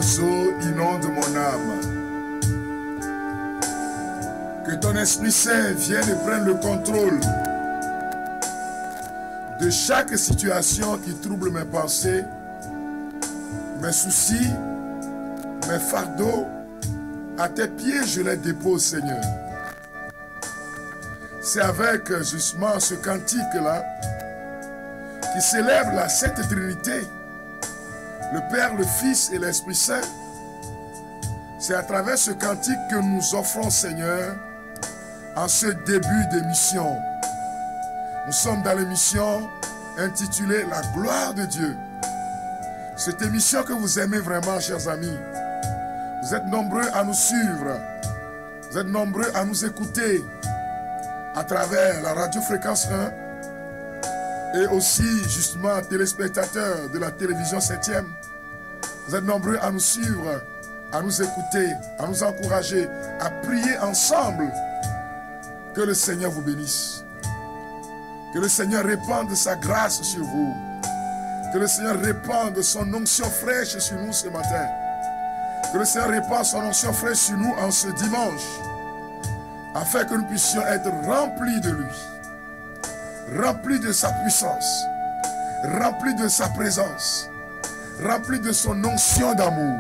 vives eaux inondent mon âme. Que ton Esprit Saint vienne et prenne le contrôle de chaque situation qui trouble mes pensées, mes soucis, mes fardeaux. À tes pieds, je les dépose, Seigneur. C'est avec justement ce cantique-là qui célèbre la Sainte Trinité, le Père, le Fils et l'Esprit Saint. C'est à travers ce cantique que nous offrons, Seigneur, en ce début d'émission. Nous sommes dans l'émission intitulée La gloire de Dieu. Cette émission que vous aimez vraiment, chers amis. Vous êtes nombreux à nous suivre. Vous êtes nombreux à nous écouter à travers la radio Fréquence 1 et aussi justement téléspectateurs de la télévision 7e. Vous êtes nombreux à nous suivre, à nous écouter, à nous encourager, à prier ensemble. Que le Seigneur vous bénisse. Que le Seigneur répande sa grâce sur vous. Que le Seigneur répande son onction fraîche sur nous ce matin. Que le Seigneur répande son onction fraîche sur nous en ce dimanche, afin que nous puissions être remplis de lui, remplis de sa puissance, remplis de sa présence, remplis de son onction d'amour.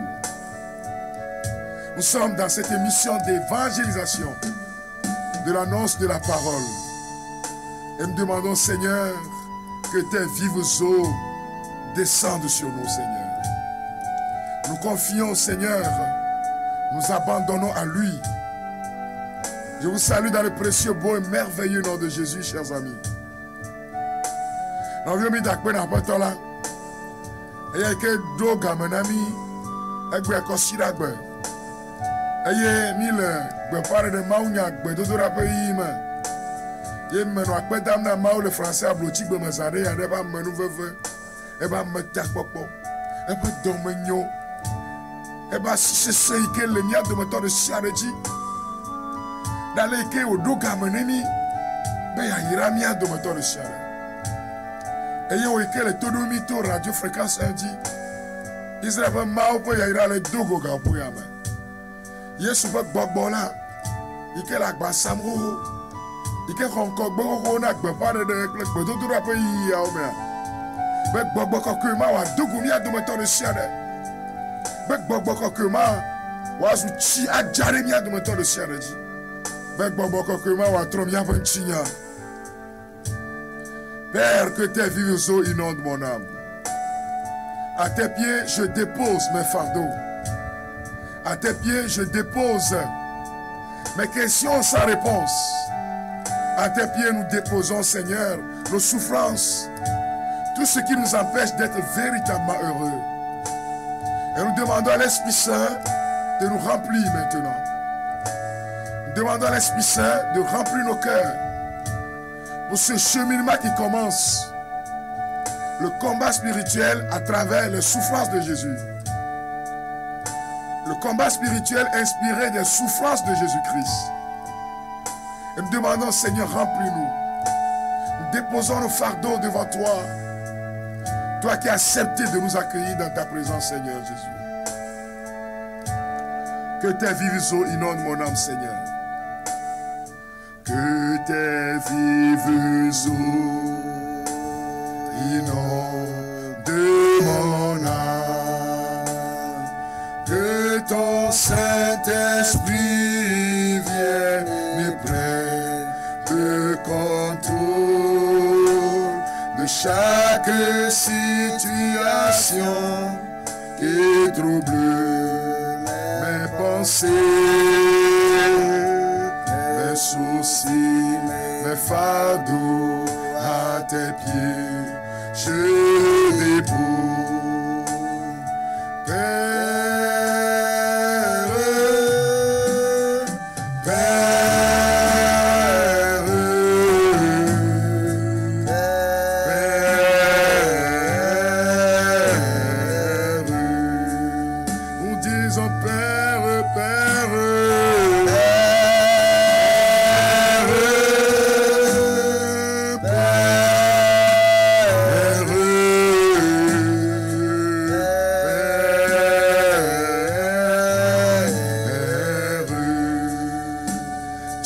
Nous sommes dans cette émission d'évangélisation, de l'annonce de la parole. Et nous demandons, Seigneur, que tes vives eaux descendent sur nous, Seigneur. Nous confions au Seigneur, nous abandonnons à lui. Je vous salue dans le précieux, beau et merveilleux nom de Jésus, chers amis. Nous avons mis d'accord dans le là. Et il y a que deux gamins, et puis il y a mille, il parle de Maounia, il y a d'autres pays. Il y a des dames dans Maou, le français a bloqué, il y a des gens qui ont et bien, et bien, et bien, si c'est ce que le mien de moteur de Siareji, dans les cas où deux gamenemi, ben il y a mien de moteur de Siare. Et il y a que le taux de mito radio fréquence indi, Israël va mao pour y aller les deux goga pour y aller. Il y a souvent Bogbola, il y a la Bassamro, il y a encore beaucoup de gens qui parlent de l'Église, de la pays à Omer. Ben Bogboka que ma wa deux gomia de moteur de Siare. Bek bokboko kema wazu chi ajaremia de moteur de Siareji. Bek bokboko kema wa tromia vanchinya. Père, que tes vives eaux inondent mon âme. À tes pieds, je dépose mes fardeaux. À tes pieds, je dépose mes questions sans réponse. À tes pieds, nous déposons, Seigneur, nos souffrances, tout ce qui nous empêche d'être véritablement heureux. Et nous demandons à l'Esprit Saint de nous remplir maintenant. Nous demandons à l'Esprit Saint de remplir nos cœurs pour ce cheminement qui commence. Le combat spirituel à travers les souffrances de Jésus. Le combat spirituel inspiré des souffrances de Jésus-Christ. Et nous demandons, Seigneur, remplis-nous. Nous déposons nos fardeaux devant toi. Toi qui as accepté de nous accueillir dans ta présence, Seigneur Jésus. Que tes vives eaux inondent mon âme, Seigneur. Que tes vives eaux inondent mon âme. Que ton Saint-Esprit vienne et prenne le contrôle de chaque situation qui trouble mes pensées, mes soucis, mes fardeaux. À tes pieds je dépose. Père,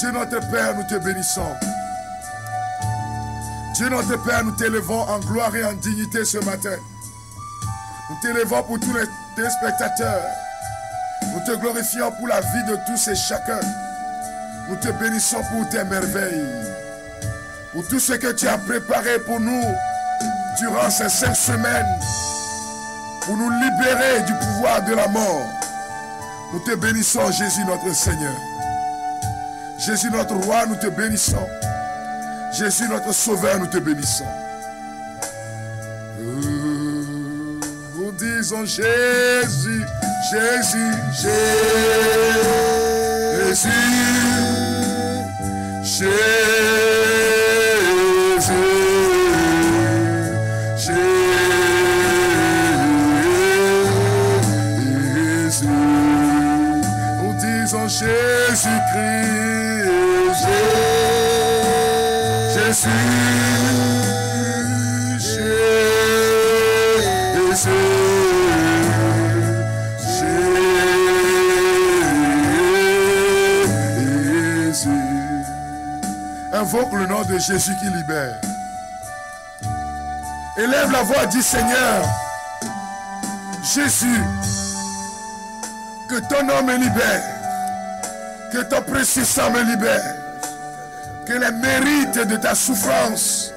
Dieu notre Père, nous te bénissons. Dieu notre Père, nous t'élevons en gloire et en dignité ce matin. Nous t'élevons pour tous les téléspectateurs. Nous te glorifions pour la vie de tous et chacun. Nous te bénissons pour tes merveilles. Pour tout ce que tu as préparé pour nous durant ces 5 semaines. Pour nous libérer du pouvoir de la mort. Nous te bénissons, Jésus notre Seigneur. Jésus notre Roi, nous te bénissons. Jésus notre Sauveur, nous te bénissons. Nous disons Jésus, Jésus, Jésus, Jésus, Jésus. Nous disons Jésus-Christ, Jésus, Jésus. Invoque le nom de Jésus qui libère. Élève la voix, dis Seigneur, Jésus, que ton nom me libère, que ton précieux sang me libère, que les mérites de ta souffrance,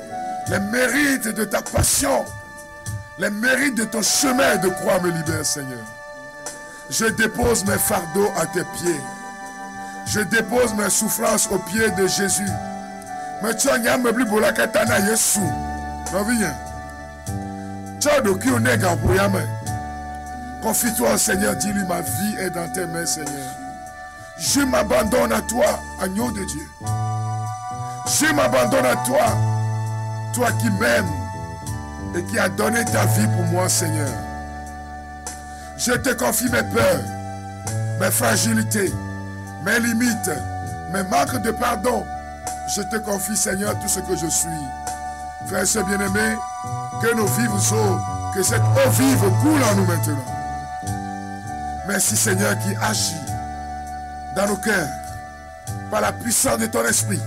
les mérites de ta passion, les mérites de ton chemin de croix me libèrent, Seigneur. Je dépose mes fardeaux à tes pieds. Je dépose mes souffrances aux pieds de Jésus. Mais tu as un plus beau que tu as Yesu. Non, viens. Tu as de qui on est pour Yamé. Confie-toi au Seigneur, dis-lui, ma vie est dans tes mains, Seigneur. Je m'abandonne à toi, agneau de Dieu. Je m'abandonne à toi, toi qui m'aimes et qui as donné ta vie pour moi, Seigneur. Je te confie mes peurs, mes fragilités, mes limites, mes manques de pardon. Je te confie, Seigneur, tout ce que je suis. Frères et sœurs bien-aimés, que nos vives eaux, que cette eau vive coule en nous maintenant. Merci, Seigneur, qui agit dans nos cœurs par la puissance de ton esprit.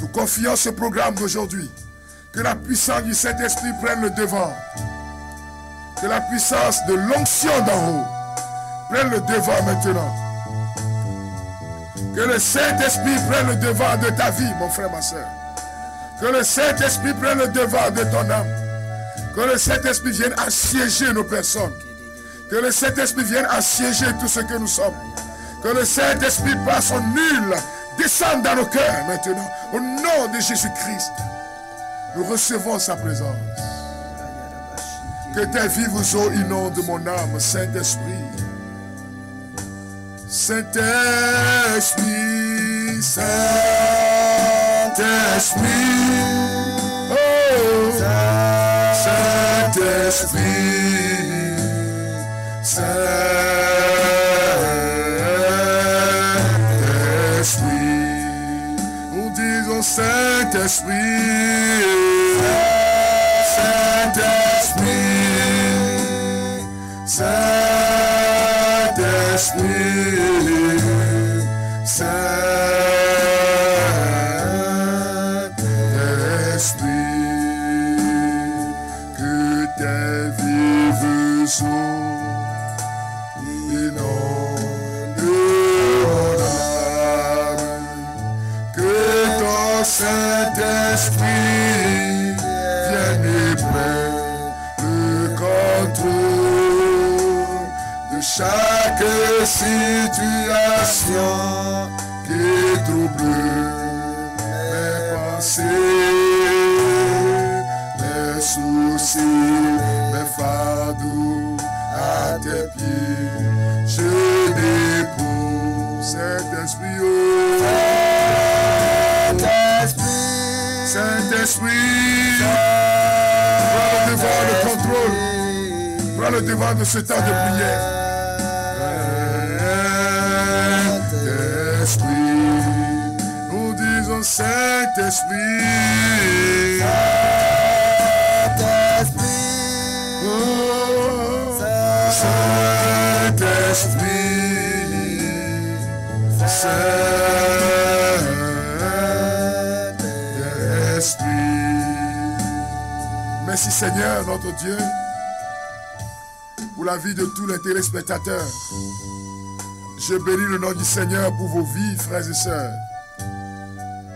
Nous confions ce programme d'aujourd'hui. Que la puissance du Saint-Esprit prenne le devant. Que la puissance de l'onction d'en haut prenne le devant maintenant. Que le Saint-Esprit prenne le devant de ta vie, mon frère, ma soeur. Que le Saint-Esprit prenne le devant de ton âme. Que le Saint-Esprit vienne assiéger nos personnes. Que le Saint-Esprit vienne assiéger tout ce que nous sommes. Que le Saint-Esprit par son nul descende dans nos cœurs maintenant. Au nom de Jésus-Christ, nous recevons sa présence. Que tes vives eaux inondent mon âme, Saint-Esprit. Saint-Esprit, Saint-Esprit, oh, Saint-Esprit, Saint-Esprit, nous disons Saint-Esprit, Saint-Esprit, Saint-Esprit, Saint-Esprit, que tes vives eaux inondent mon âme, que ton Saint-Esprit vienne et prenne le contrôle de chaque situation qui trouble mes pensées, mes soucis, mes fardeaux à tes pieds. Je dépose Saint-Esprit, oh, Saint-Esprit, prends le devant, le contrôle, prends le devant de ce temps de prière. Saint-Esprit, nous disons Saint-Esprit, Saint-Esprit, oh, Saint-Esprit, Saint-Esprit. Merci Seigneur, notre Dieu, pour la vie de tous les téléspectateurs. Je bénis le nom du Seigneur pour vos vies, frères et sœurs.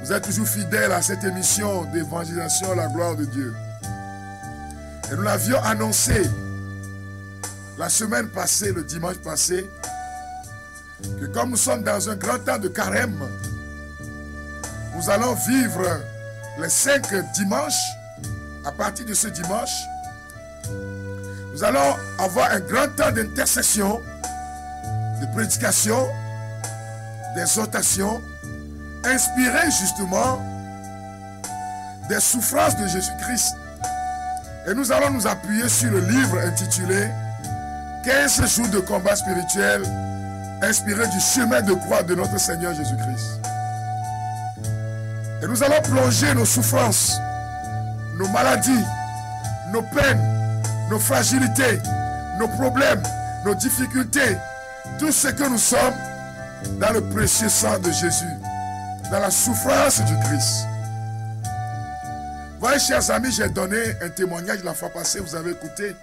Vous êtes toujours fidèles à cette émission d'évangélisation, la gloire de Dieu. Et nous l'avions annoncé la semaine passée, le dimanche passé, que comme nous sommes dans un grand temps de carême, nous allons vivre les 5 dimanches. À partir de ce dimanche, nous allons avoir un grand temps d'intercession, de prédication, d'exhortation, inspiré justement des souffrances de Jésus-Christ. Et nous allons nous appuyer sur le livre intitulé 15 jours de combat spirituel, inspiré du chemin de croix de notre Seigneur Jésus-Christ. Et nous allons plonger nos souffrances, nos maladies, nos peines, nos fragilités, nos problèmes, nos difficultés, tout ce que nous sommes dans le précieux sang de Jésus, dans la souffrance du Christ. Voyez, chers amis, j'ai donné un témoignage la fois passée, vous avez écouté.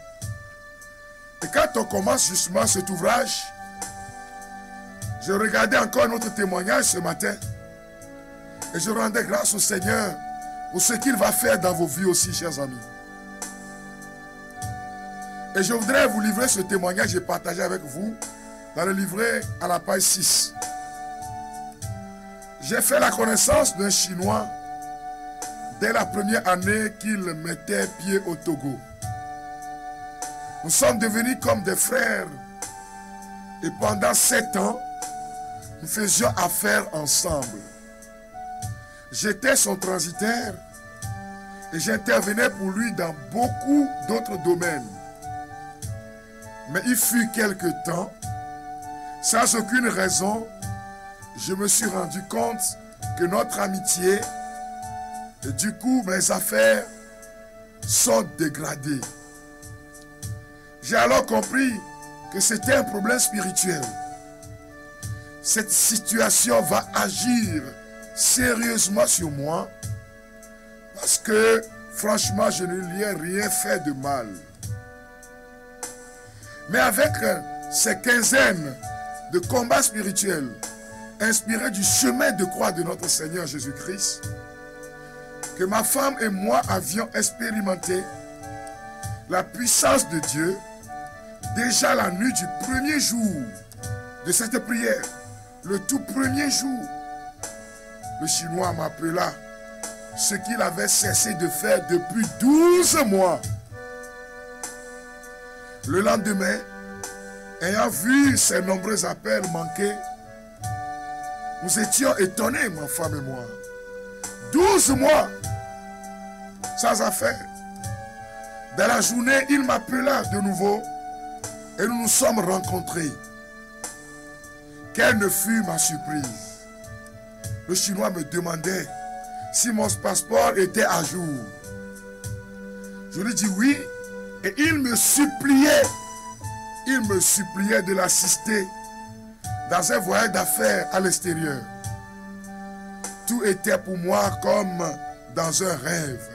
Et quand on commence justement cet ouvrage, je regardais encore un autre témoignage ce matin. Et je rendais grâce au Seigneur pour ce qu'il va faire dans vos vies aussi, chers amis. Et je voudrais vous livrer ce témoignage et partager avec vous dans le livret à la page 6. J'ai fait la connaissance d'un Chinois dès la première année qu'il mettait pied au Togo. Nous sommes devenus comme des frères et pendant 7 ans, nous faisions affaire ensemble. J'étais son transitaire et j'intervenais pour lui dans beaucoup d'autres domaines. Mais il fut quelque temps, sans aucune raison, je me suis rendu compte que notre amitié, et du coup mes affaires, sont dégradées. J'ai alors compris que c'était un problème spirituel. Cette situation va agir sérieusement sur moi parce que franchement je ne lui ai rien fait de mal. Mais avec ces quinzaines de combats spirituels inspirés du chemin de croix de notre Seigneur Jésus-Christ, que ma femme et moi avions expérimenté la puissance de Dieu déjà la nuit du premier jour de cette prière, le tout premier jour. Le Chinois m'appela ce qu'il avait cessé de faire depuis 12 mois. Le lendemain, ayant vu ces nombreux appels manqués, nous étions étonnés, ma femme et moi. 12 mois sans affaire. Dans la journée, il m'appela de nouveau et nous nous sommes rencontrés. Quelle ne fut ma surprise? Le Chinois me demandait si mon passeport était à jour. Je lui dis oui et il me suppliait de l'assister dans un voyage d'affaires à l'extérieur. Tout était pour moi comme dans un rêve.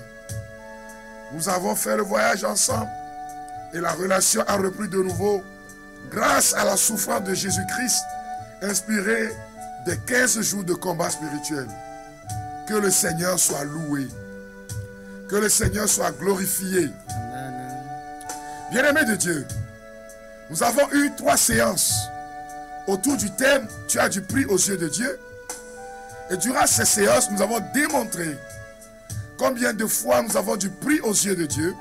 Nous avons fait le voyage ensemble et la relation a repris de nouveau grâce à la souffrance de Jésus-Christ inspirée des 15 jours de combat spirituel. Que le Seigneur soit loué. Que le Seigneur soit glorifié. Bien-aimés de Dieu, nous avons eu 3 séances autour du thème « Tu as du prix aux yeux de Dieu ». Et durant ces séances, nous avons démontré combien de fois nous avons du prix aux yeux de Dieu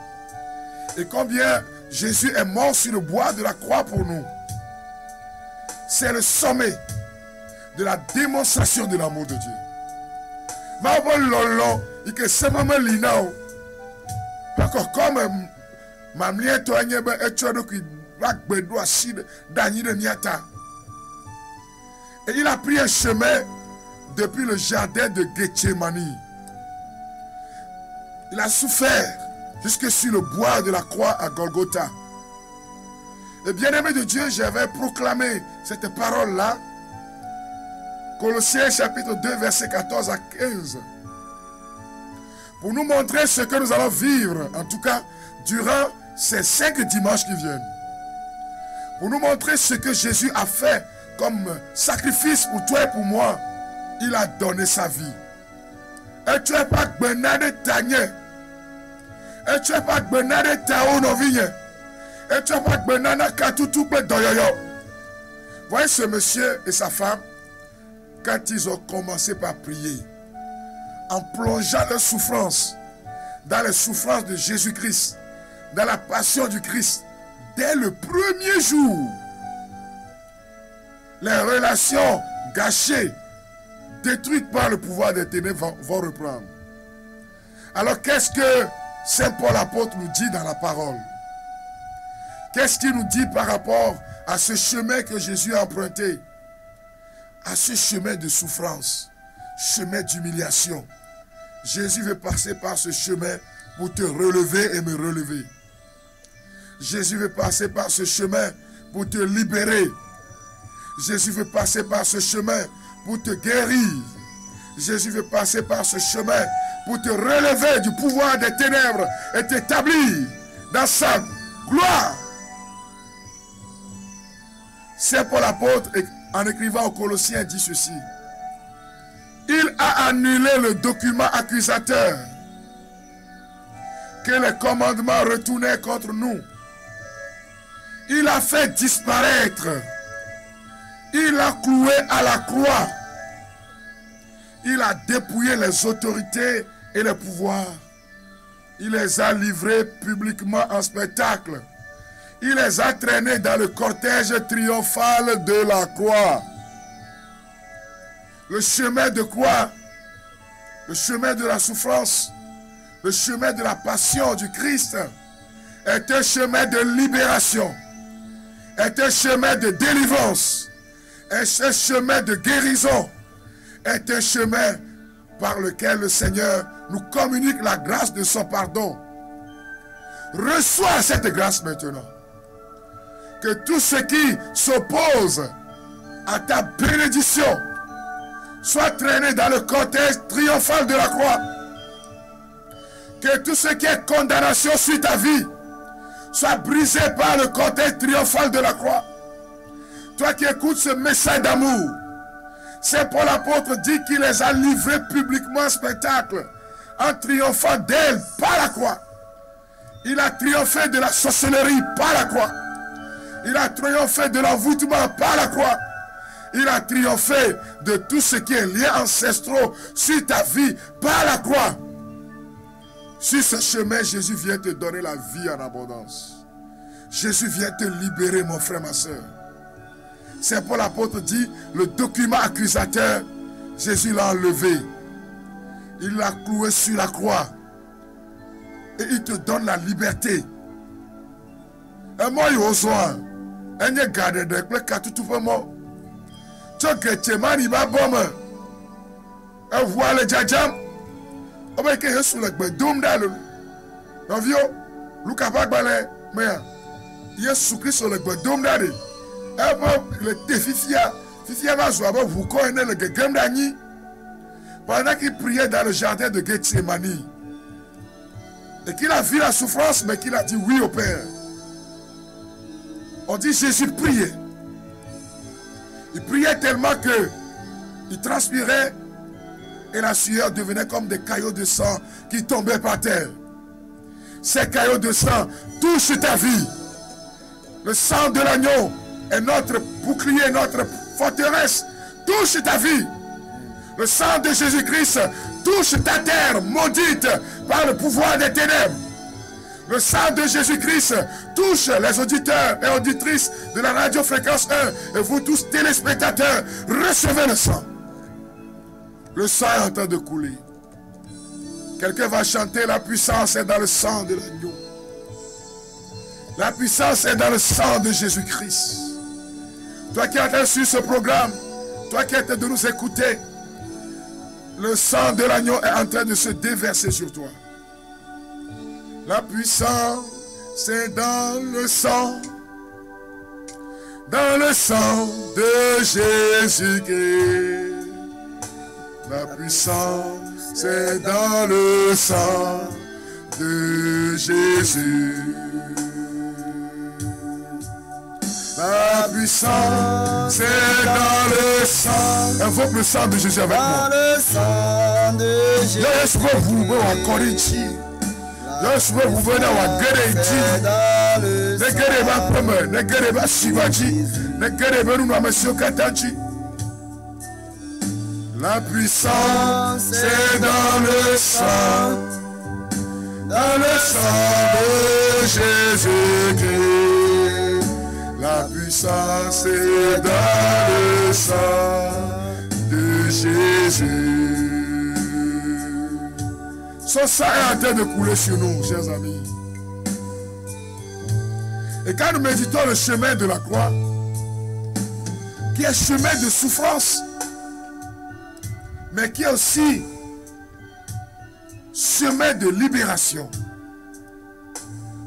et combien Jésus est mort sur le bois de la croix pour nous. C'est le sommet de la démonstration de l'amour de Dieu. Et il a pris un chemin depuis le jardin de Gethsémani. Il a souffert jusque sur le bois de la croix à Golgotha. Et bien-aimé de Dieu, j'avais proclamé cette parole-là. Colossiens chapitre 2, verset 14 à 15. pour nous montrer ce que nous allons vivre, en tout cas, durant ces 5 dimanches qui viennent. Pour nous montrer ce que Jésus a fait comme sacrifice pour toi et pour moi. Il a donné sa vie. Et tu n'es pas benade tanye. Et tu n'es pas benade tao novigne. Et tu n'es pas benade katutu pe doyoyo. Voyez ce monsieur et sa femme, quand ils ont commencé par prier, en plongeant leur souffrance dans les souffrances de Jésus-Christ, dans la passion du Christ, dès le premier jour, les relations gâchées, détruites par le pouvoir des ténèbres vont reprendre. Alors qu'est-ce que Saint Paul apôtre nous dit dans la parole? Qu'est-ce qu'il nous dit par rapport à ce chemin que Jésus a emprunté? À ce chemin de souffrance, chemin d'humiliation. Jésus veut passer par ce chemin pour te relever et me relever. Jésus veut passer par ce chemin pour te libérer. Jésus veut passer par ce chemin pour te guérir. Jésus veut passer par ce chemin pour te relever du pouvoir des ténèbres et t'établir dans sa gloire. Saint Paul apôtre, en écrivant aux Colossiens, dit ceci. Il a annulé le document accusateur que les commandements retournaient contre nous. Il a fait disparaître. Il a cloué à la croix. Il a dépouillé les autorités et les pouvoirs. Il les a livrés publiquement en spectacle. Il les a traînés dans le cortège triomphal de la croix. Le chemin de croix, le chemin de la souffrance, le chemin de la passion du Christ est un chemin de libération, est un chemin de délivrance, est un chemin de guérison, est un chemin par lequel le Seigneur nous communique la grâce de son pardon. Reçois cette grâce maintenant. Que tout ce qui s'oppose à ta bénédiction soit traîné dans le cortège triomphal de la croix. Que tout ce qui est condamnation sur ta vie soit brisé par le cortège triomphal de la croix. Toi qui écoutes ce message d'amour, Saint Paul apôtre dit qu'il les a livrés publiquement en spectacle, en triomphant d'elle par la croix. Il a triomphé de la sorcellerie par la croix. Il a triomphé de l'envoûtement par la croix. Il a triomphé de tout ce qui est lié ancestraux sur ta vie par la croix. Sur ce chemin, Jésus vient te donner la vie en abondance. Jésus vient te libérer, mon frère, ma soeur. Saint Paul l'apôtre dit, le document accusateur, Jésus l'a enlevé. Il l'a cloué sur la croix. Et il te donne la liberté. Et moi, il y a un garde de tout pour moi. Tu as mani ma bombe. Et voilà le djadjam. On va que sur le bedum d'alou. Non, vieux, Lucas Bagbalé, mais il y a soufflé sur le bedum d'alou. Et moi, le défifia va jouer avec vous connaissez le gem d'Ani. Pendant qu'il priait dans le jardin de Gethsemane. Et qu'il a vu la souffrance, mais qu'il a dit oui au Père. On dit Jésus priait. Il priait tellement que il transpirait et la sueur devenait comme des caillots de sang qui tombaient par terre. Ces caillots de sang touchent ta vie. Le sang de l'agneau est notre bouclier, notre forteresse. Touche ta vie. Le sang de Jésus-Christ touche ta terre maudite par le pouvoir des ténèbres. Le sang de Jésus-Christ touche les auditeurs et auditrices de la radio fréquence 1 et vous tous téléspectateurs, recevez le sang. Le sang est en train de couler. Quelqu'un va chanter, la puissance est dans le sang de l'agneau. La puissance est dans le sang de Jésus-Christ. Toi qui as reçu ce programme, toi qui es de nous écouter, le sang de l'agneau est en train de se déverser sur toi. La puissance, c'est dans le sang de Jésus-Christ. La puissance, c'est dans le sang de Jésus. La puissance, c'est dans le sang. Invoque le sang de Jésus avec moi. Dans le sang de Jésus. Laisse moi vous me encore ici. Laisse moi vous venir à guérir ici. Ne guérir pas premier, ne guérir pas Shivaji, ne guérir pas nous monsieur Kataji. La puissance, c'est dans le sang de Jésus-Christ. La puissance est dans le sang de Jésus. Son sang est en train de couler sur nous, chers amis. Et quand nous méditons le chemin de la croix, qui est chemin de souffrance, mais qui est aussi chemin de libération,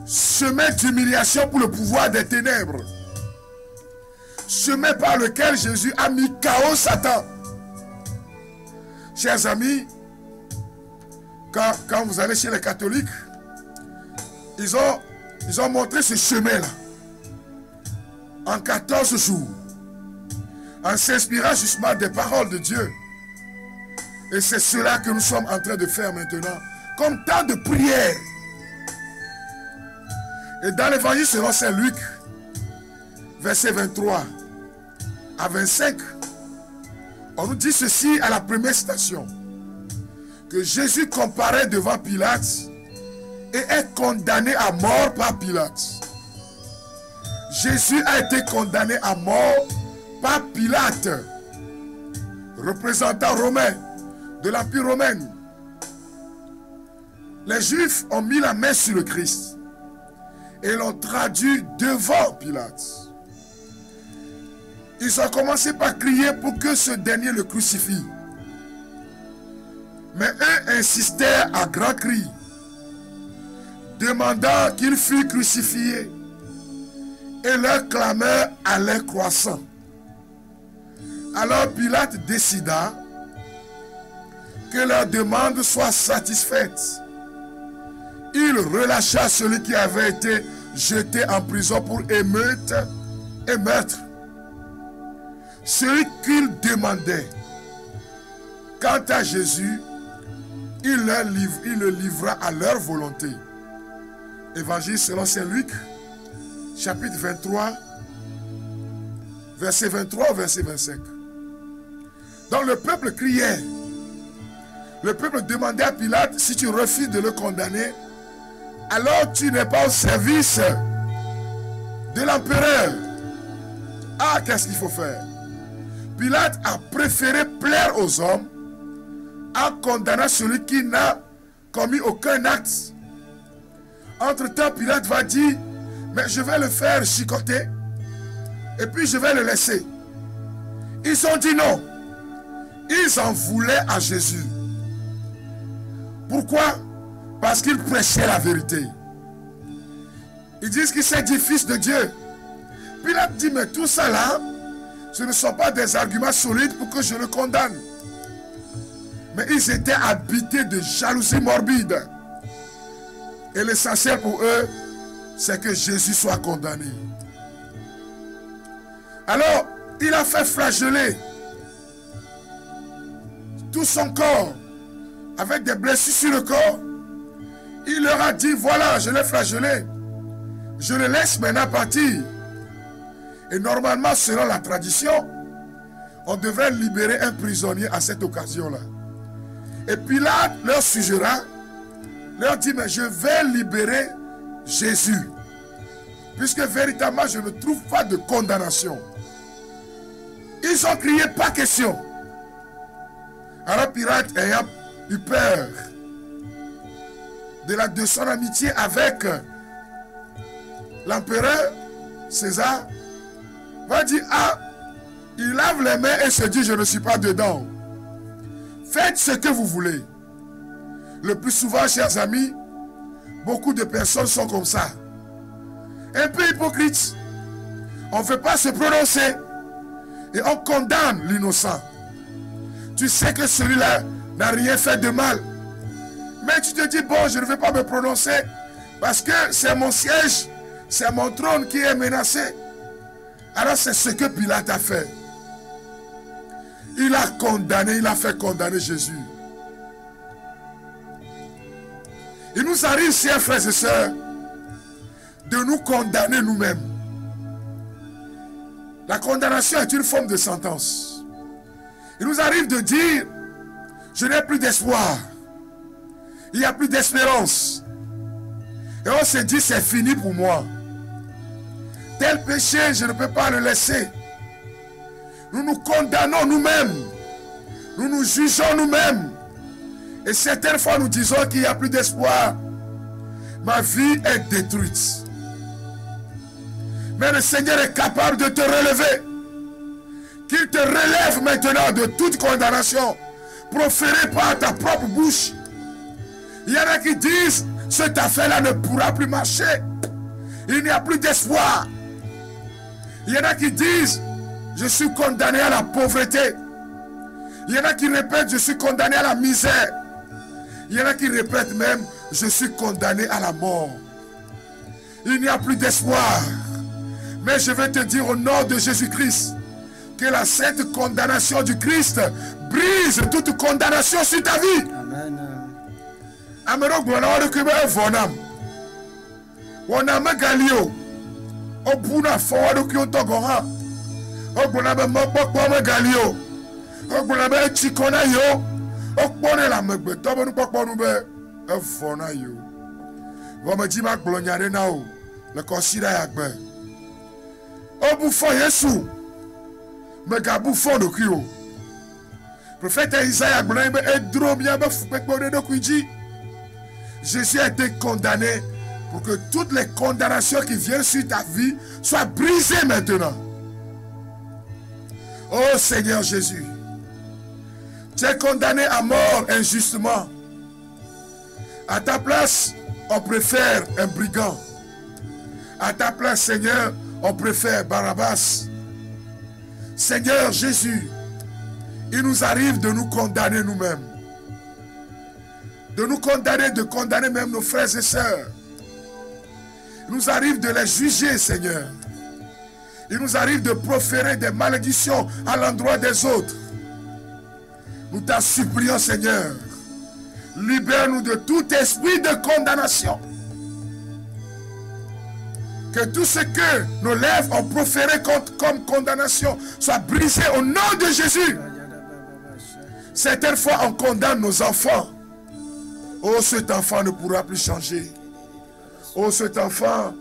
chemin d'humiliation pour le pouvoir des ténèbres, chemin par lequel Jésus a mis KO Satan. Chers amis, quand vous allez chez les catholiques, ils ont montré ce chemin-là en 14 jours, en s'inspirant justement des paroles de Dieu. Et c'est cela que nous sommes en train de faire maintenant, comme tant de prières. Et dans l'évangile selon Saint Luc, verset 23 à 25, on nous dit ceci à la première citation, que Jésus comparaît devant Pilate et est condamné à mort par Pilate. Jésus a été condamné à mort par Pilate, représentant romain de l'Empire romain. Les Juifs ont mis la main sur le Christ et l'ont traduit devant Pilate. Ils ont commencé par crier pour que ce dernier le crucifie. Mais eux insistèrent à grands cris, demandant qu'il fût crucifié, et leur clameur allait croissant. Alors Pilate décida que leur demande soit satisfaite. Il relâcha celui qui avait été jeté en prison pour émeute et meurtre. Celui qu'il demandait. Quant à Jésus, il le livra à leur volonté. Évangile selon Saint Luc, chapitre 23, verset 23 au verset 25. Donc le peuple criait. Le peuple demandait à Pilate, si tu refuses de le condamner, alors tu n'es pas au service de l'empereur. Ah, qu'est-ce qu'il faut faire? Pilate a préféré plaire aux hommes en condamnant celui qui n'a commis aucun acte. Entre-temps, Pilate va dire, mais je vais le faire chicoter et puis je vais le laisser. Ils ont dit non. Ils en voulaient à Jésus. Pourquoi? Parce qu'il prêchait la vérité. Ils disent qu'il s'est dit fils de Dieu. Pilate dit, mais tout ça là, ce ne sont pas des arguments solides pour que je le condamne. Mais ils étaient habités de jalousie morbide. Et l'essentiel pour eux, c'est que Jésus soit condamné. Alors, il a fait flageller tout son corps avec des blessures sur le corps. Il leur a dit, voilà, je l'ai flagellé. Je le laisse maintenant partir. Et normalement, selon la tradition, on devrait libérer un prisonnier à cette occasion-là. Et Pilate leur suggéra, leur dit, mais je vais libérer Jésus. Puisque véritablement, je ne trouve pas de condamnation. Ils ont crié, pas question. Alors Pilate, ayant eu peur de son amitié avec l'empereur César, va dire, ah, il lave les mains et se dit, je ne suis pas dedans. Faites ce que vous voulez. Le plus souvent, chers amis, beaucoup de personnes sont comme ça. Un peu hypocrites. On ne veut pas se prononcer. Et on condamne l'innocent. Tu sais que celui-là n'a rien fait de mal. Mais tu te dis, bon, je ne vais pas me prononcer parce que c'est mon siège, c'est mon trône qui est menacé. Alors c'est ce que Pilate a fait. Il a condamné, il a fait condamner Jésus. Il nous arrive, chers frères et sœurs, de nous condamner nous-mêmes. La condamnation est une forme de sentence. Il nous arrive de dire, je n'ai plus d'espoir. Il n'y a plus d'espérance. Et on se dit, c'est fini pour moi. Tel péché, je ne peux pas le laisser. Nous nous condamnons nous-mêmes. Nous nous jugeons nous-mêmes. Et certaines fois, nous disons qu'il n'y a plus d'espoir. Ma vie est détruite. Mais le Seigneur est capable de te relever. Qu'il te relève maintenant de toute condamnation proférée par ta propre bouche. Il y en a qui disent, cette affaire-là ne pourra plus marcher. Il n'y a plus d'espoir. Il y en a qui disent, je suis condamné à la pauvreté. Il y en a qui répètent, je suis condamné à la misère. Il y en a qui répètent même, je suis condamné à la mort. Il n'y a plus d'espoir. Mais je vais te dire au nom de Jésus-Christ, que la sainte condamnation du Christ brise toute condamnation sur ta vie. Amen. Amero glona ore kube vonam. Wona megalio. Obuna forward ki otogoha. Ogbona be mokpokpo megalio. Ogbona be chikona yo. Okpone la megbe to be nu pokpo nu be evona yo. Wo me ji ma glonyare na o. Le kosira ya gbe. Obu fo Yesu. Megabu fo do ki o. Prophète Isaïe glona be edro bien be fupekpo de dokuji. Jésus a été condamné pour que toutes les condamnations qui viennent sur ta vie soient brisées maintenant. Oh Seigneur Jésus, tu es condamné à mort injustement. À ta place, on préfère un brigand. À ta place, Seigneur, on préfère Barabbas. Seigneur Jésus, il nous arrive de nous condamner nous-mêmes. De nous condamner, de condamner même nos frères et sœurs. Il nous arrive de les juger, Seigneur. Il nous arrive de proférer des malédictions à l'endroit des autres. Nous t'en supplions, Seigneur. Libère-nous de tout esprit de condamnation. Que tout ce que nos lèvres ont proféré comme condamnation soit brisé au nom de Jésus. Certaines fois, on condamne nos enfants. Oh, cet enfant ne pourra plus changer. Oh, cet enfant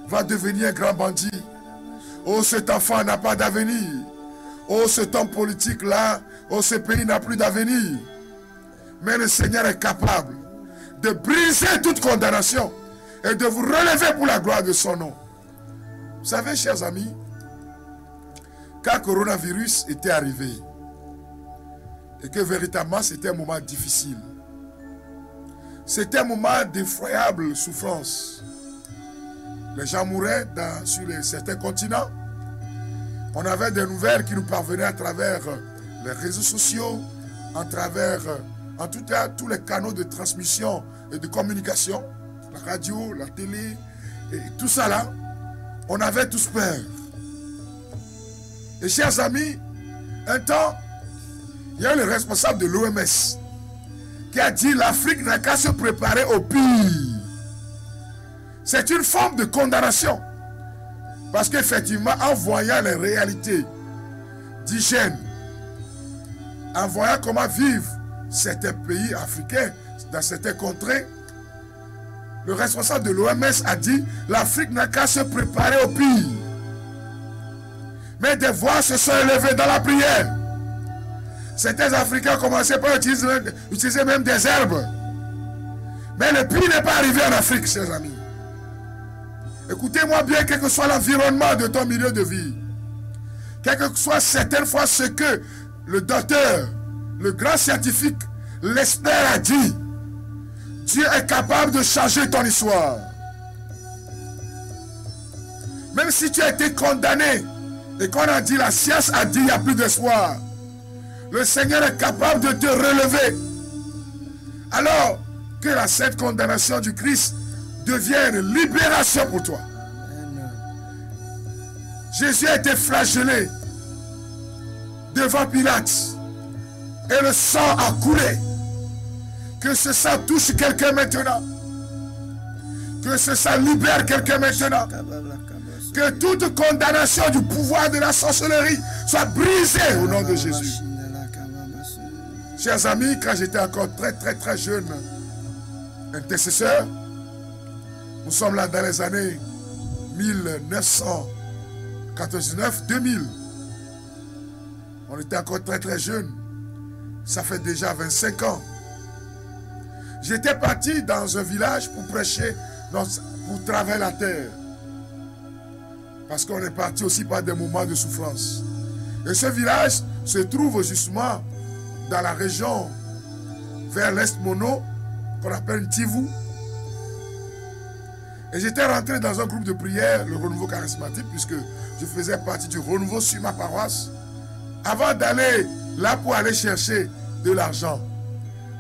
va devenir un grand bandit. Oh, cet enfant n'a pas d'avenir. Oh, cet homme politique-là, oh, ce pays n'a plus d'avenir. Mais le Seigneur est capable de briser toute condamnation et de vous relever pour la gloire de son nom. Vous savez, chers amis, quand le coronavirus était arrivé et que véritablement c'était un moment difficile, c'était un moment d'effroyable souffrance. Les gens mouraient sur certains continents. On avait des nouvelles qui nous parvenaient à travers les réseaux sociaux, à travers, en tout cas, tous les canaux de transmission et de communication, la radio, la télé, et tout ça là. On avait tous peur. Et chers amis, un temps, il y a le responsable de l'OMS qui a dit l'Afrique n'a qu'à se préparer au pire. C'est une forme de condamnation. Parce qu'effectivement, en voyant les réalités d'hygiène, en voyant comment vivent certains pays africains, dans certaines contrées, le responsable de l'OMS a dit l'Afrique n'a qu'à se préparer au pire. Mais des voix se sont élevées dans la prière. Certains Africains commençaient par utiliser même des herbes. Mais le pire n'est pas arrivé en Afrique, chers amis. Écoutez-moi bien, quel que soit l'environnement de ton milieu de vie, quel que soit certaines fois ce que le docteur, le grand scientifique, l'expert a dit, Dieu est capable de changer ton histoire. Même si tu as été condamné et qu'on a dit, la science a dit, il n'y a plus d'espoir. le Seigneur est capable de te relever. Alors que la sainte condamnation du Christ devienne libération pour toi. Jésus a été flagellé devant Pilate et le sang a coulé. Que ce sang touche quelqu'un maintenant. Que ce sang libère quelqu'un maintenant. Que toute condamnation du pouvoir de la sorcellerie soit brisée au nom de Jésus. Chers amis, quand j'étais encore très jeune intercesseur, nous sommes là dans les années 1999-2000. On était encore très jeune. Ça fait déjà 25 ans. J'étais parti dans un village pour prêcher, pour travailler la terre. Parce qu'on est parti aussi par des moments de souffrance. Et ce village se trouve justement dans la région vers l'Est Mono, qu'on appelle Tivou. Et j'étais rentré dans un groupe de prière, le Renouveau Charismatique, puisque je faisais partie du Renouveau sur ma paroisse, avant d'aller là pour aller chercher de l'argent,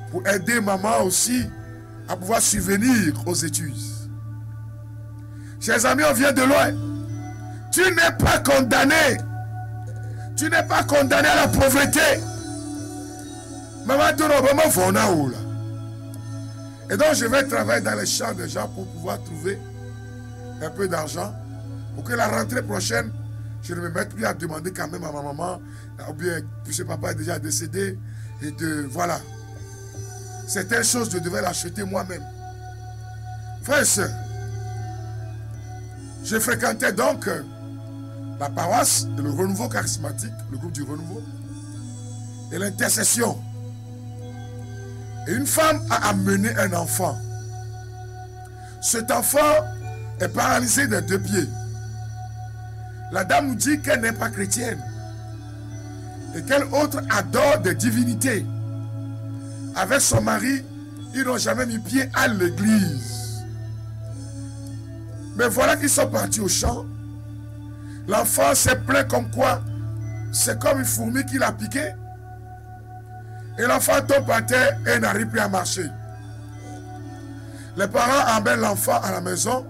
pour aider maman aussi à pouvoir subvenir aux études. Chers amis, on vient de loin. Tu n'es pas condamné. Tu n'es pas condamné à la pauvreté. Et donc je vais travailler dans les champs des gens pour pouvoir trouver un peu d'argent pour que la rentrée prochaine, je ne me mette plus à demander quand même à ma maman, ou bien puisque papa est déjà décédé, et de voilà. Certaines choses, je devais l'acheter moi-même. Frères et sœurs, je fréquentais donc la paroisse et le renouveau charismatique, le groupe du renouveau, et l'intercession. Et une femme a amené un enfant. Cet enfant est paralysé des 2 pieds. La dame nous dit qu'elle n'est pas chrétienne et qu'elle autre adore des divinités. Avec son mari, ils n'ont jamais mis pied à l'église. Mais voilà qu'ils sont partis au champ. L'enfant s'est plaint comme quoi c'est comme une fourmi qui l'a piqué. Et l'enfant tombe par terre et n'arrive plus à marcher. Les parents amènent l'enfant à la maison.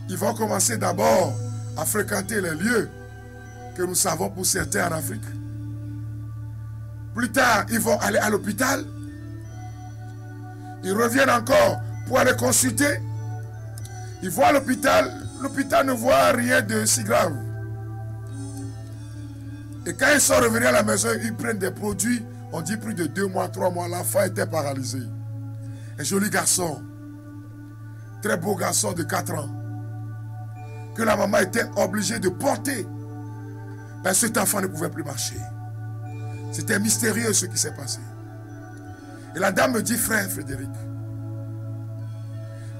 Ils vont commencer d'abord à fréquenter les lieux que nous savons pour certains en Afrique. Plus tard, ils vont aller à l'hôpital. Ils reviennent encore pour aller consulter. Ils voient l'hôpital. L'hôpital ne voit rien de si grave. Et quand ils sont revenus à la maison, ils prennent des produits. On dit plus de 2 mois, 3 mois. L'enfant était paralysé. Un joli garçon. Très beau garçon de 4 ans. Que la maman était obligée de porter. Parce que cet enfant ne pouvait plus marcher. C'était mystérieux ce qui s'est passé. Et la dame me dit, frère Frédéric,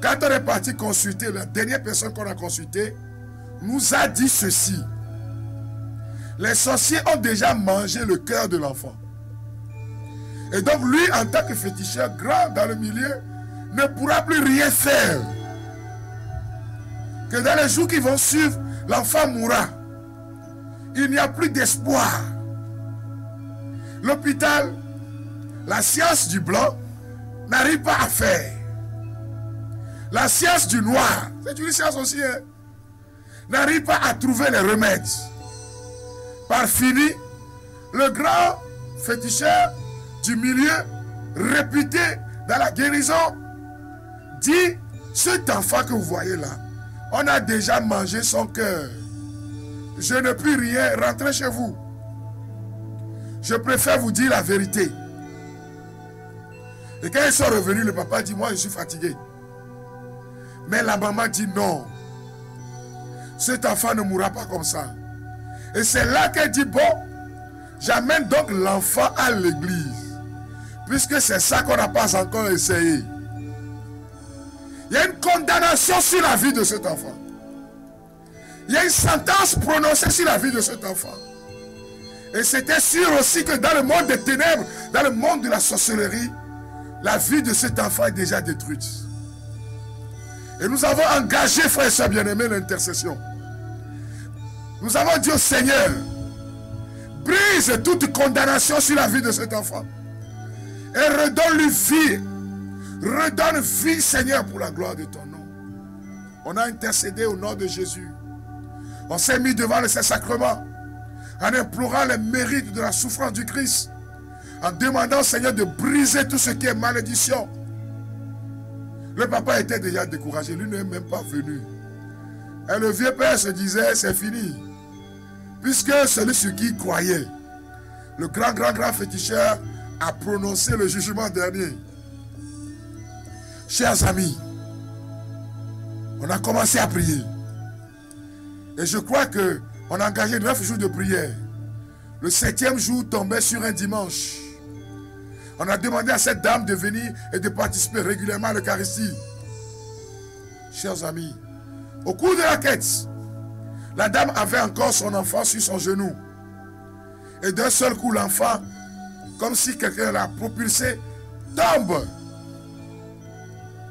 quand on est parti consulter, la dernière personne qu'on a consultée nous a dit ceci. Les sorciers ont déjà mangé le cœur de l'enfant. Et donc lui, en tant que féticheur grand dans le milieu, ne pourra plus rien faire. Que dans les jours qui vont suivre, l'enfant mourra. Il n'y a plus d'espoir. L'hôpital, la science du blanc n'arrive pas à faire. La science du noir, c'est une science aussi, hein, n'arrive pas à trouver les remèdes. Par fini, le grand féticheur du milieu, réputé dans la guérison, dit, cet enfant que vous voyez là, on a déjà mangé son cœur. Je ne puis rien, rentrez chez vous. Je préfère vous dire la vérité. Et quand ils sont revenus, le papa dit, moi je suis fatigué. Mais la maman dit non. Cet enfant ne mourra pas comme ça. Et c'est là qu'elle dit, bon, j'amène donc l'enfant à l'église. Puisque c'est ça qu'on n'a pas encore essayé. Il y a une condamnation sur la vie de cet enfant. Il y a une sentence prononcée sur la vie de cet enfant. Et c'était sûr aussi que dans le monde des ténèbres, dans le monde de la sorcellerie, la vie de cet enfant est déjà détruite. Et nous avons engagé, frères et sœurs bien-aimés, l'intercession. Nous avons dit au Seigneur, Brise toute condamnation sur la vie de cet enfant. Et redonne-lui vie. Redonne vie, Seigneur, pour la gloire de ton nom. On a intercédé au nom de Jésus. On s'est mis devant le Saint-Sacrement en implorant les mérites de la souffrance du Christ, en demandant, Seigneur, de briser tout ce qui est malédiction. Le papa était déjà découragé, lui n'est même pas venu. Et le vieux père se disait, c'est fini. Puisque celui sur qui il croyait, le grand féticheur, a prononcé le jugement dernier. Chers amis, on a commencé à prier. Et je crois qu'on a engagé 9 jours de prière. Le 7e jour tombait sur un dimanche. On a demandé à cette dame de venir et de participer régulièrement à l'Eucharistie. Chers amis, au cours de la quête, la dame avait encore son enfant sur son genou. Et d'un seul coup, l'enfant, comme si quelqu'un l'a propulsé, tombe.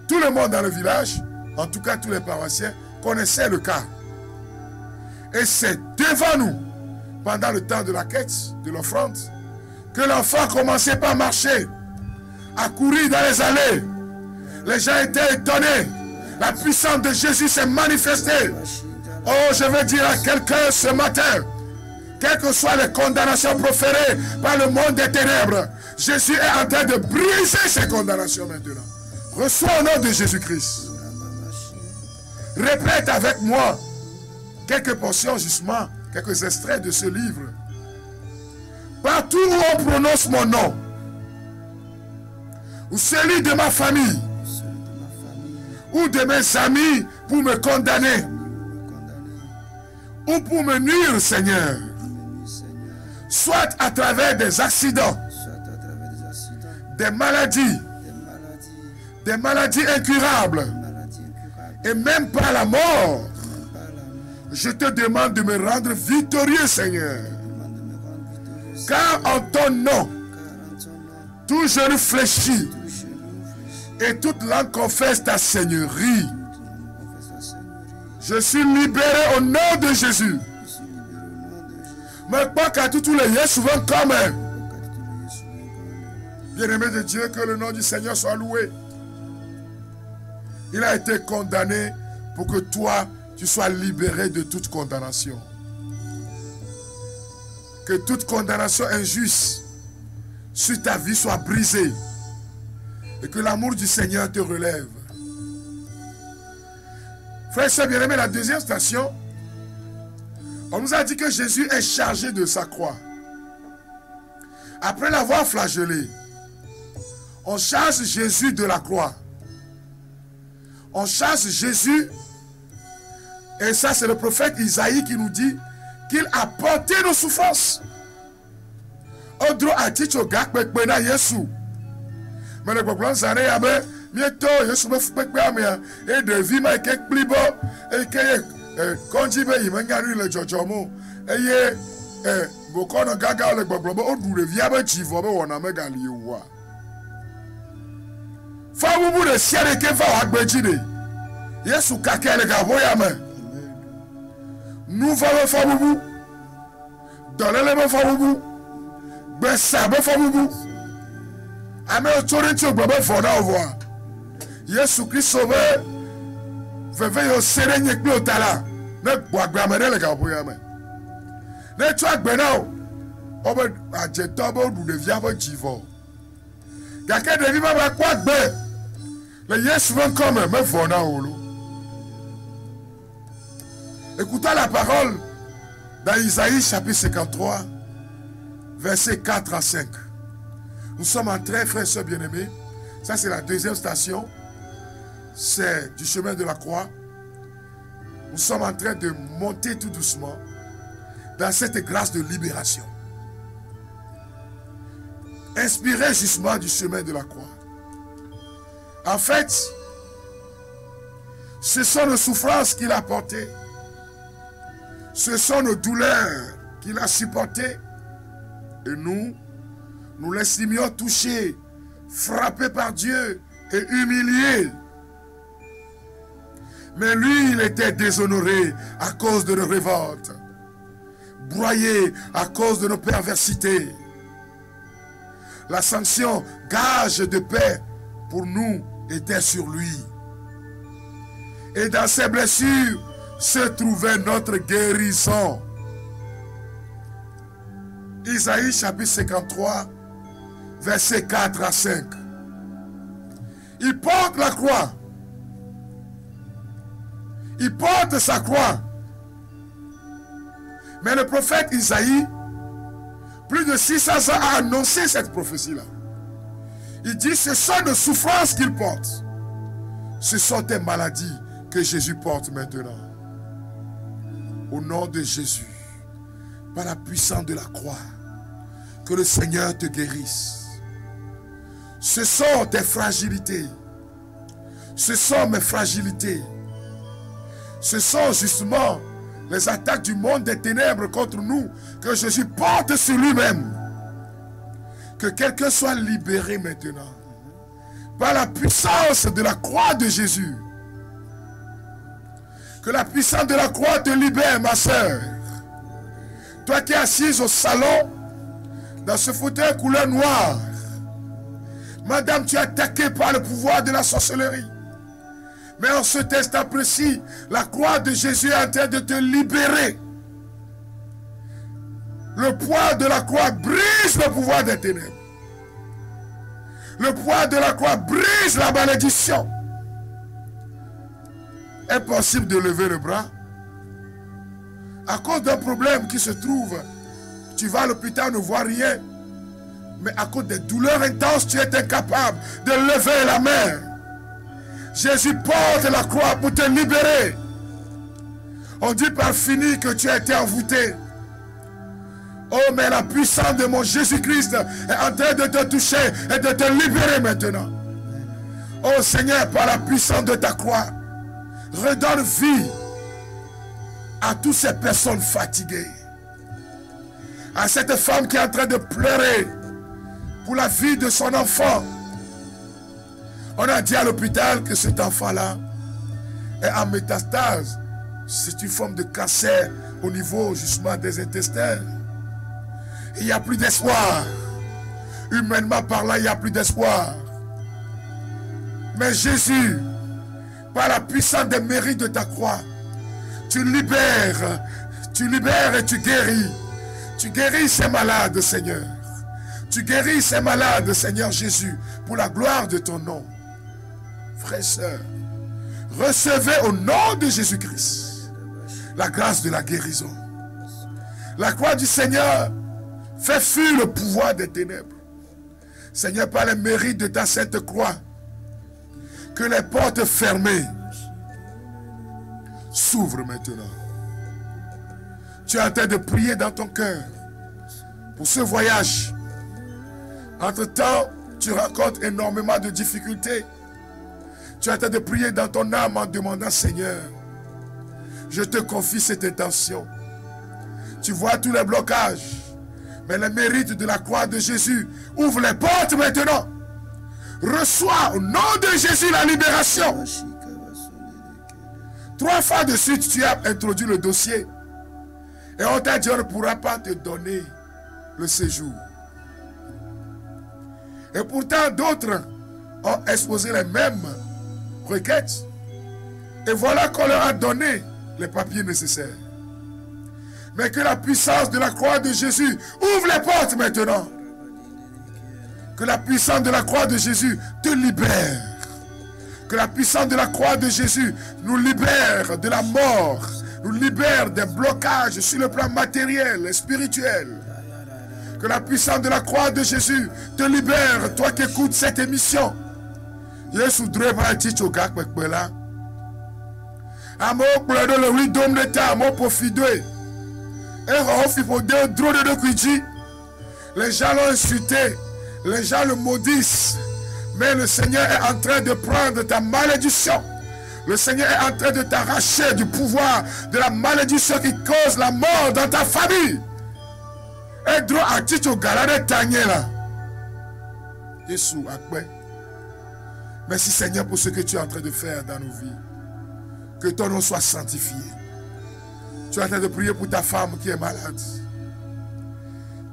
Tout le monde dans le village, en tout cas tous les paroissiens, connaissaient le cas. Et c'est devant nous, pendant le temps de la quête, de l'offrande, que l'enfant commençait par marcher, à courir dans les allées. Les gens étaient étonnés. La puissance de Jésus s'est manifestée. Oh, je veux dire à quelqu'un ce matin, quelles que soient les condamnations proférées par le monde des ténèbres, Jésus est en train de briser ces condamnations maintenant. Reçois au nom de Jésus-Christ. Répète avec moi quelques portions justement, quelques extraits de ce livre. Partout où on prononce mon nom, ou celui de ma famille, ou de mes amis pour me condamner, ou pour me nuire, Seigneur, soit à travers des accidents, des maladies incurables, et même par la mort, je te demande de me rendre victorieux, Seigneur. Car en ton nom, tout genou fléchit et toute langue confesse ta seigneurie. Je suis libéré au nom de Jésus. Mais pas qu'à tous les yeux souvent quand même. Bien-aimé de Dieu, que le nom du Seigneur soit loué. Il a été condamné pour que toi, tu sois libéré de toute condamnation. Que toute condamnation injuste sur ta vie soit brisée. Et que l'amour du Seigneur te relève. Frères et sœurs bien-aimés, la deuxième station, on nous a dit que Jésus est chargé de sa croix. Après l'avoir flagellé, on charge Jésus de la croix. On charge Jésus, et ça c'est le prophète Isaïe qui nous dit qu'il a porté nos souffrances. Odro a dit au gars que Yesu. Mais le problème c'est que bientôt Yesu me fait que et de vie ma que plibo et que konji be yima nyari le jojomo et bokono gaga le gbogbo o du le via ba chivo be wona mega liwa. Fa bubu de siare ke fa wa gbeji de. Yesu kakele ga boya me. Nou fa be fa bubu. Dolele be fa bubu. Be sa be fa bubu. Ame otori ti ogbo be fo na ovo. Yesu Christ sauve. Veve yo sere nyekpe otala. Ne gbagba me le ga boya me. Ne tu agbe na o. Obe ajeto be du de via be jivo. Gake de vi ba kwa gbe. Le Yesu vient comme me fona olo. Écoutez la parole dans Isaïe chapitre 53, versets 4 à 5. Nous sommes en train, frères et sœurs bien-aimés, ça c'est la deuxième station, c'est du chemin de la croix. Nous sommes en train de monter tout doucement dans cette grâce de libération. Inspiré justement du chemin de la croix. En fait, ce sont nos souffrances qu'il a portées. Ce sont nos douleurs qu'il a supportées. Et nous l'estimions touché, frappé par Dieu et humilié. Mais lui, il était déshonoré à cause de nos révoltes. broyé à cause de nos perversités. La sanction, gage de paix pour nous, était sur lui. Et dans ses blessures se trouvait notre guérison. Isaïe chapitre 53, versets 4 à 5. Il porte la croix. Il porte sa croix. Mais le prophète Isaïe, plus de 600 ans, a annoncé cette prophétie-là. Il dit, ce sont des souffrances qu'il porte. Ce sont des maladies que Jésus porte maintenant. Au nom de Jésus, par la puissance de la croix, que le Seigneur te guérisse. Ce sont tes fragilités. Ce sont mes fragilités. Ce sont justement les attaques du monde des ténèbres contre nous que Jésus porte sur lui-même. Que quelqu'un soit libéré maintenant par la puissance de la croix de Jésus. Que la puissance de la croix te libère, ma soeur. Toi qui es assise au salon, dans ce fauteuil couleur noire. Madame, tu es attaquée par le pouvoir de la sorcellerie. Mais en ce instant précis, la croix de Jésus est en train de te libérer. Le poids de la croix brise le pouvoir des ténèbres. Le poids de la croix brise la malédiction. Est possible de lever le bras? À cause d'un problème qui se trouve, tu vas à l'hôpital, ne vois rien. Mais à cause des douleurs intenses, tu es incapable de lever la main. Jésus porte la croix pour te libérer. On dit par fini que tu as été envoûté. Oh, mais la puissance de mon Jésus-Christ est en train de te toucher et de te libérer maintenant. Oh Seigneur, par la puissance de ta croix, redonne vie à toutes ces personnes fatiguées. À cette femme qui est en train de pleurer pour la vie de son enfant. On a dit à l'hôpital que cet enfant-là est en métastase. C'est une forme de cancer au niveau justement des intestins. Il n'y a plus d'espoir. Humainement parlant, il n'y a plus d'espoir. Mais Jésus, par la puissance des mérites de ta croix, tu libères et tu guéris. Tu guéris ces malades, Seigneur. Tu guéris ces malades, Seigneur Jésus, pour la gloire de ton nom. Frères et sœurs, recevez au nom de Jésus-Christ la grâce de la guérison. La croix du Seigneur fait fuir le pouvoir des ténèbres. Seigneur, par les mérites de ta sainte croix, que les portes fermées s'ouvrent maintenant. Tu es en train de prier dans ton cœur pour ce voyage. Entre-temps, tu rencontres énormément de difficultés. Tu es en train de prier dans ton âme en demandant, Seigneur, je te confie cette intention. Tu vois tous les blocages, mais les mérites de la croix de Jésus ouvrent les portes maintenant. Reçois au nom de Jésus la libération. 3 fois de suite, tu as introduit le dossier. Et on t'a dit, on ne pourra pas te donner le séjour. Et pourtant, d'autres ont exposé les mêmes requêtes. Et voilà qu'on leur a donné les papiers nécessaires. Mais que la puissance de la croix de Jésus ouvre les portes maintenant. Que la puissance de la croix de Jésus te libère. Que la puissance de la croix de Jésus nous libère de la mort. Nous libère des blocages sur le plan matériel et spirituel. Que la puissance de la croix de Jésus te libère, toi qui écoutes cette émission. Yesu dreva ticho gak pekpela. Amo pleurer le oui dom de ta amo profidé. Les gens l'ont insulté, les gens le maudissent, mais le Seigneur est en train de prendre ta malédiction. Le Seigneur est en train de t'arracher du pouvoir de la malédiction qui cause la mort dans ta famille. Et droit à titre galade taniela. Jésus, akbe. Merci Seigneur pour ce que tu es en train de faire dans nos vies. Que ton nom soit sanctifié. Tu es en train de prier pour ta femme qui est malade,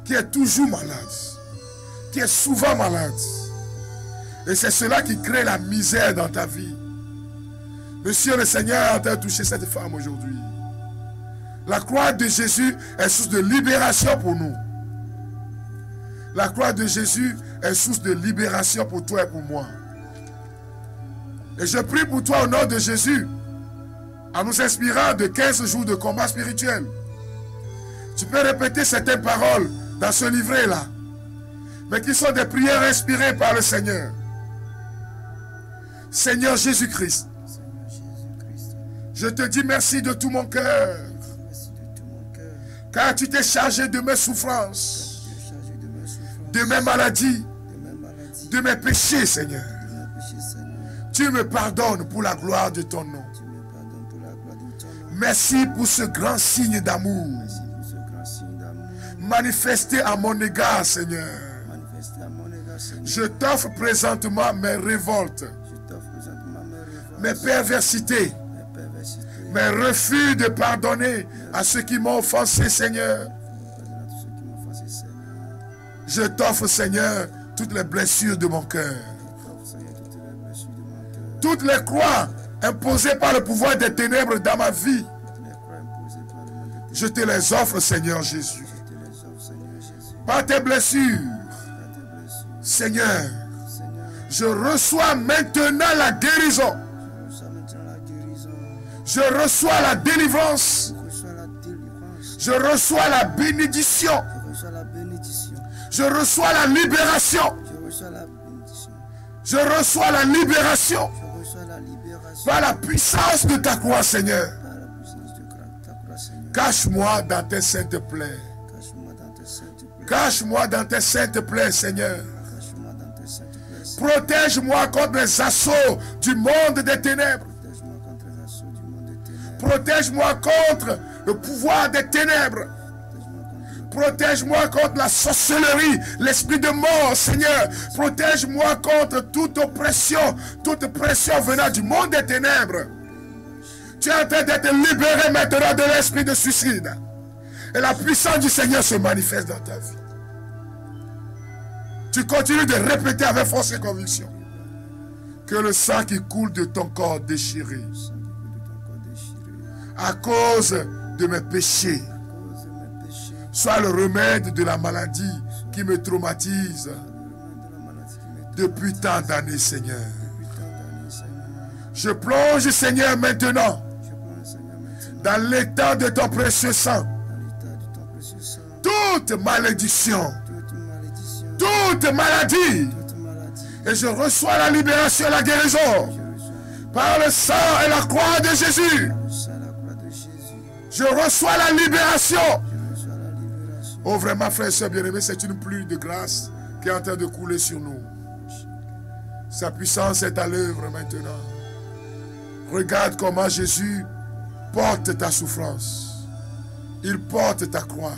qui est toujours malade, qui est souvent malade. Et c'est cela qui crée la misère dans ta vie. Monsieur le Seigneur est en train de toucher cette femme aujourd'hui. La croix de Jésus est source de libération pour nous. La croix de Jésus est source de libération pour toi et pour moi. Et je prie pour toi au nom de Jésus, en nous inspirant de 15 jours de combat spirituel. Tu peux répéter certaines paroles dans ce livret-là, mais qui sont des prières inspirées par le Seigneur. Seigneur Jésus-Christ, je te dis merci de tout mon cœur, car tu t'es chargé de mes souffrances, de mes maladies, de mes péchés, Seigneur. Tu me pardonnes pour la gloire de ton nom. Merci pour ce grand signe d'amour manifesté à mon égard, Seigneur. Je t'offre présentement mes révoltes, mes perversités, mes refus de pardonner à ceux qui m'ont offensé, Seigneur. Je t'offre, Seigneur, toutes les blessures de mon cœur, toutes les croix imposées par le pouvoir des ténèbres dans ma vie. Je te les offre, Seigneur Jésus. Par tes blessures, Seigneur, je reçois maintenant la guérison. Je reçois la délivrance. Je reçois la bénédiction. Je reçois la libération. Je reçois la libération par la puissance de ta croix, Seigneur. Cache-moi dans tes saintes plaies. Cache-moi dans tes saintes plaies, Seigneur. Protège-moi contre les assauts du monde des ténèbres. Protège-moi contre le pouvoir des ténèbres. Protège-moi contre la sorcellerie, l'esprit de mort, Seigneur. Protège-moi contre toute oppression, toute pression venant du monde des ténèbres. Tu es en train d'être libéré maintenant de l'esprit de suicide. Et la puissance du Seigneur se manifeste dans ta vie. Tu continues de répéter avec force et conviction que le sang qui coule de ton corps déchiré à cause de mes péchés soit le remède de la maladie qui me traumatise depuis tant d'années, Seigneur. Je plonge, Seigneur, maintenant dans l'état de ton précieux sang. Toute malédiction, toute maladie, et je reçois la libération et la guérison par le sang et la croix de Jésus. Je reçois la libération. Oh, vraiment, frères et sœurs bien-aimés, c'est une pluie de grâce qui est en train de couler sur nous. Sa puissance est à l'œuvre maintenant. Regarde comment Jésus porte ta souffrance. Il porte ta croix.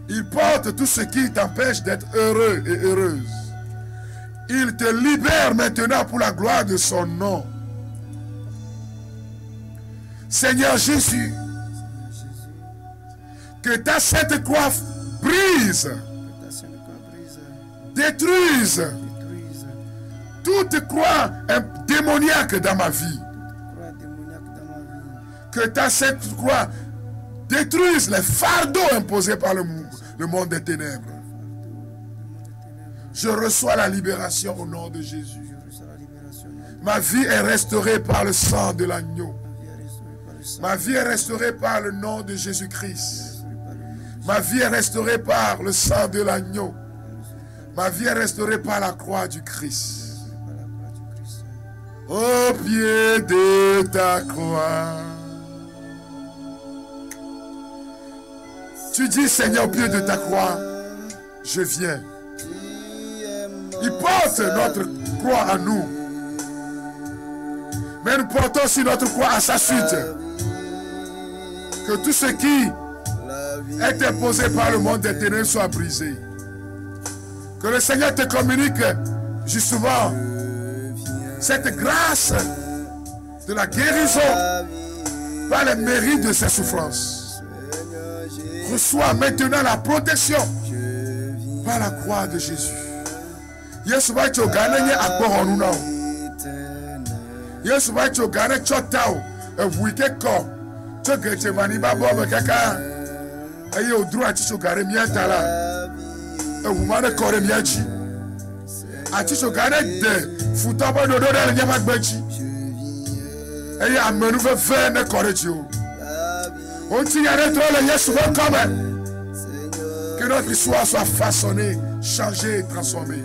Il porte tout ce qui t'empêche d'être heureux et heureuse. Il te libère maintenant pour la gloire de son nom. Seigneur Jésus, que ta sainte croix brise, détruise toute croix démoniaque dans ma vie. Que ta sainte croix détruise les fardeaux imposés par le monde des ténèbres. Je reçois la libération au nom de Jésus. Ma vie est restaurée par le sang de l'agneau. Ma vie est restaurée par le nom de Jésus-Christ. Ma vie est restaurée par le sang de l'agneau. Ma vie est restaurée par la croix du Christ. Au pied de ta croix. Tu dis, Seigneur, au pied de ta croix, je viens. Il porte notre croix à nous. Mais nous portons aussi notre croix à sa suite. Que tout ce qui est imposé par le monde des ténèbres soit brisé. Que le Seigneur te communique justement cette grâce de la guérison, par les mérites de ses souffrances. Reçois maintenant la protection par la croix de Jésus. Yesu va te gagner à Boronuna. Yesu va te gagner chotao et vuike ko. Tu gete mani babo kaka. Aye au droit tu gagner miatala. Et vous m'avez coré miachi. A tu gagner de futaba dodo de nyamak bechi. Aye amenu ve faire ne coré tu. On t'y arrête le Yesu va comme. Que notre histoire soit façonnée, changée et transformée.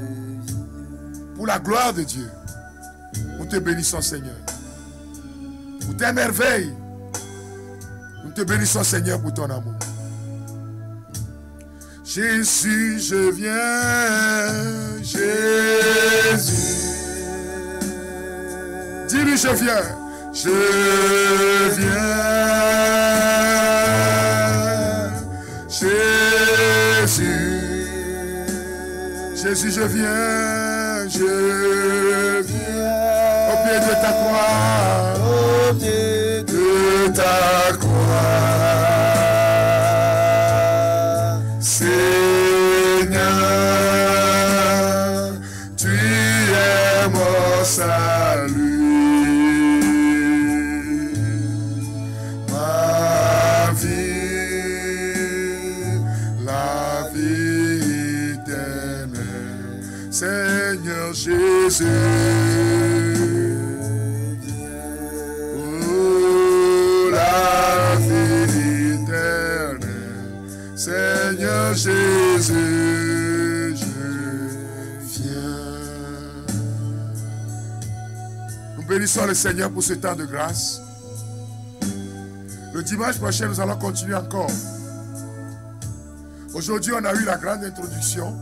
Pour la gloire de Dieu. Nous te bénissons, Seigneur. Pour tes merveilles. Nous te bénissons, Seigneur, pour ton amour. Jésus, je viens. Jésus. Dis-lui, je viens. Je viens. Jésus. Jésus, je viens, je viens au pied de ta croix, au pied de ta croix. Seigneur, tu es mon salut, ma vie, la vie éternelle. Seigneur Jésus, oh la vie éternelle. Seigneur Jésus, je viens. Nous bénissons le Seigneur pour ce temps de grâce. Le dimanche prochain, nous allons continuer encore. Aujourd'hui, on a eu la grande introduction.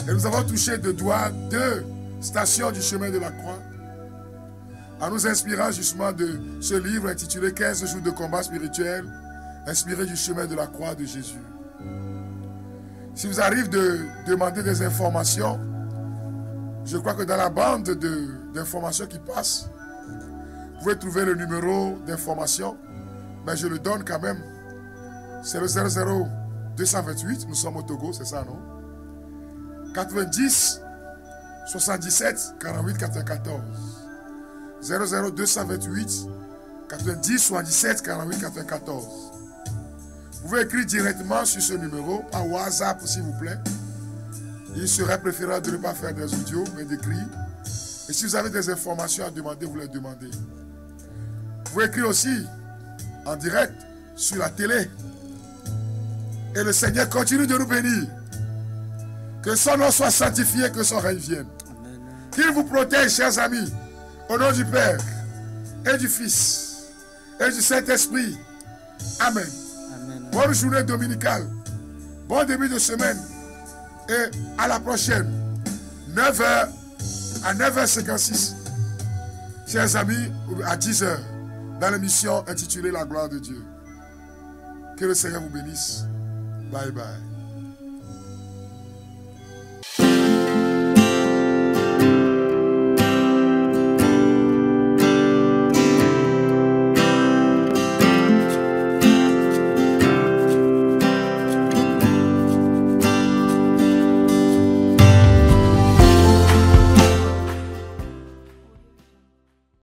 Et nous avons touché de doigt 2 stations du chemin de la croix, en nous inspirant justement de ce livre intitulé 15 jours de combat spirituel, inspiré du chemin de la croix de Jésus. Si vous arrive de demander des informations, je crois que dans la bande d'informations qui passe, vous pouvez trouver le numéro d'information, mais je le donne quand même. C'est le 00228, nous sommes au Togo, c'est ça, non? 90 77 48 94 00228 90 77 48 94. Vous pouvez écrire directement sur ce numéro par WhatsApp s'il vous plaît. Il serait préférable de ne pas faire des audios mais d'écrire. Et si vous avez des informations à demander, vous les demandez. Vous pouvez écrire aussi en direct sur la télé. Et le Seigneur continue de nous bénir. Que son nom soit sanctifié, que son règne vienne. Qu'il vous protège, chers amis, au nom du Père et du Fils et du Saint-Esprit. Amen. Amen. Bonne journée dominicale. Bon début de semaine. Et à la prochaine. 9h à 9h56. Chers amis, à 10h. Dans l'émission intitulée La gloire de Dieu. Que le Seigneur vous bénisse. Bye bye.